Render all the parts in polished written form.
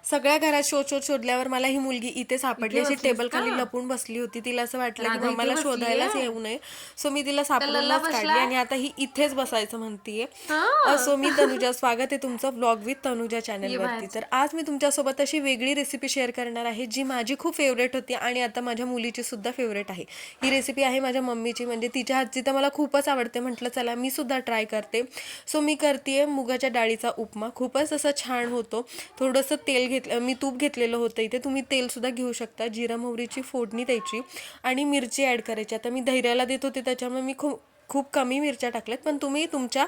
सगळ्या घरात शोध शोध शोधल्यावर मला ही मुलगी इथे सापडली. इथे अशी बसलीस टेबल का? खाली लपून बसली होती. तिला असं वाटलं की राधा इथे मम्माला बसलीये. शोधायलाच येऊ नये. सो मी तिला तर लल्ला सापडूनच काढली बसलाय. आणि आता ही इथेच बसायचं म्हणतीये. हा. सो मी तनुजा, स्वागत आहे तुमचं व्लॉग विथ तनुजा ये चॅनलवरती. बाहेर. तर आज मी तुमच्यासोबत अशी वेगळी रेसिपी शेअर करणार आहे जी माझी खूप फेवरेट होती आणि आता माझ्या मुलीची सुद्धा फेवरेट आहे. ही रेसिपी आहे माझ्या मम्मीची, म्हणजे तिच्या हातची तर मला खूपच आवडते. म्हटलं चला मी सुद्धा ट्राय करते. सो मी करते मुगाच्या डाळीचा उपमा. खूपच असं छान होतो. थोडंसं तेल घेतलं मी, तूप घेतलेलं होतं इथे. तुम्ही तेलसुद्धा घेऊ शकता. जिरा मोहरीची फोडणी द्यायची आणि मिरची ॲड करायची. आता मी धैर्याला देत होते त्याच्यामुळे मी खूप खूप कमी मिरच्या टाकल्यात, पण तुम्ही तुमच्या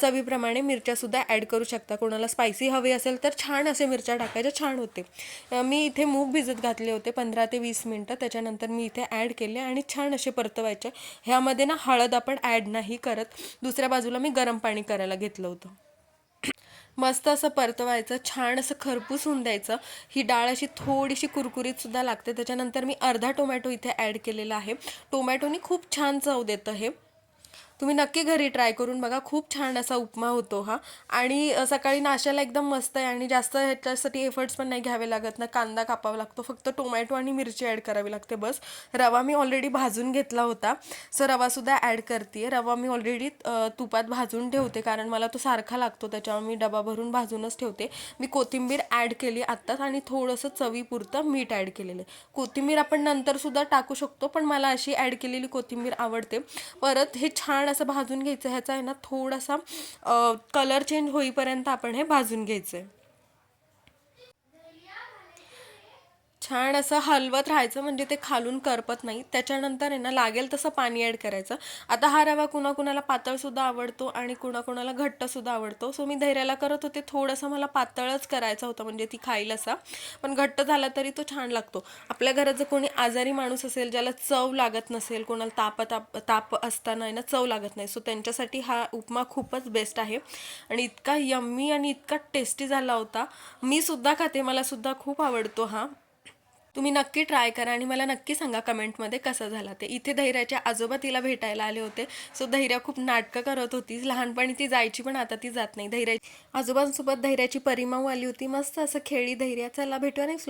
चवीप्रमाणे मिरच्यासुद्धा ॲड करू शकता. कोणाला स्पायसी हवे असेल तर छान असे मिरच्या टाकायच्या, छान होते. मी इथे मूग भिजत घातले होते 15 ते 20 मिनटं. त्याच्यानंतर मी इथे ॲड केले आणि छान असे परतवायचे. ह्यामध्ये ना हळद आपण ॲड नाही करत. दुसऱ्या बाजूला मी गरम पाणी करायला घेतलं होतं. मस्त असं परतवायचं, छान असं खरपूस होऊन द्यायचं. ही डाळ अशी थोडीशी कुरकुरीत सुद्धा लागते. त्याच्यानंतर मी अर्धा टोमॅटो इथे ॲड केलेला आहे. टोमॅटोनी खूप छान चव देतं हे. तुम्ही नक्की घरी ट्राय करून बघा. खूप छान असा उपमा होतो हा. आणि सकाळी नाश्त्याला एकदम मस्त आहे आणि जास्त ह्याच्यासाठी एफर्ट्स पण नाही घ्यावे लागत ना. कांदा कापावा लागतो, फक्त टोमॅटो आणि मिरची ॲड करावी लागते बस. रवा मी ऑलरेडी भाजून घेतला होता, सो रवासुद्धा ॲड करते. रवा मी ऑलरेडी तुपात भाजून ठेवते कारण मला तो सारखा लागतो, त्याच्यामुळे मी डबा भरून भाजूनच ठेवते. मी कोथिंबीर ॲड केली आत्ताच आणि थोडंसं चवीपुरतं मीठ ॲड केलेलं आहे. कोथिंबीर आपण नंतरसुद्धा टाकू शकतो, पण मला अशी ॲड केलेली कोथिंबीर आवडते. परत हे छान असं भाजून घ्यायचं. ह्याचा आहे ना थोडासा कलर चेंज होईपर्यंत आपण हे भाजून घ्यायचं आहे. छान असं हलवत राहायचं म्हणजे ते खालून करपत नाही. त्याच्यानंतर आहे ना लागेल तसं पाणी ॲड करायचं. आता हा रवा कुणाकुणाला पातळसुद्धा आवडतो आणि कुणाकुणाला घट्टसुद्धा आवडतो. सो मी धैर्याला करत होते, थोडंसं मला पातळच करायचा होता म्हणजे ती खाईल असा. पण घट्ट झाला तरी तो छान लागतो. आपल्या घरात जर कोणी आजारी माणूस असेल, ज्याला चव लागत नसेल, कोणाला ताप असताना आहे ना चव लागत नाही, सो त्यांच्यासाठी हा उपमा खूपच बेस्ट आहे. आणि इतका यम्मी आणि इतका टेस्टी झाला होता. मी सुद्धा खाते, मला सुद्धा खूप आवडतो हा. तुम्ही नक्की ट्राय करा आणि मला नक्की सांगा कमेंटमध्ये कसं झालं ते. इथे धैर्याचे आजोबा तिला भेटायला आले होते. सो धैर्या खूप नाटकं करत होती. लहानपणी ती जायची पण आता ती जात नाही. आजोबांसोबत धैर्याची परिमाऊ आली होती. मस्त असं खेळी धैर्या. चला भेटूया नेक्स्ट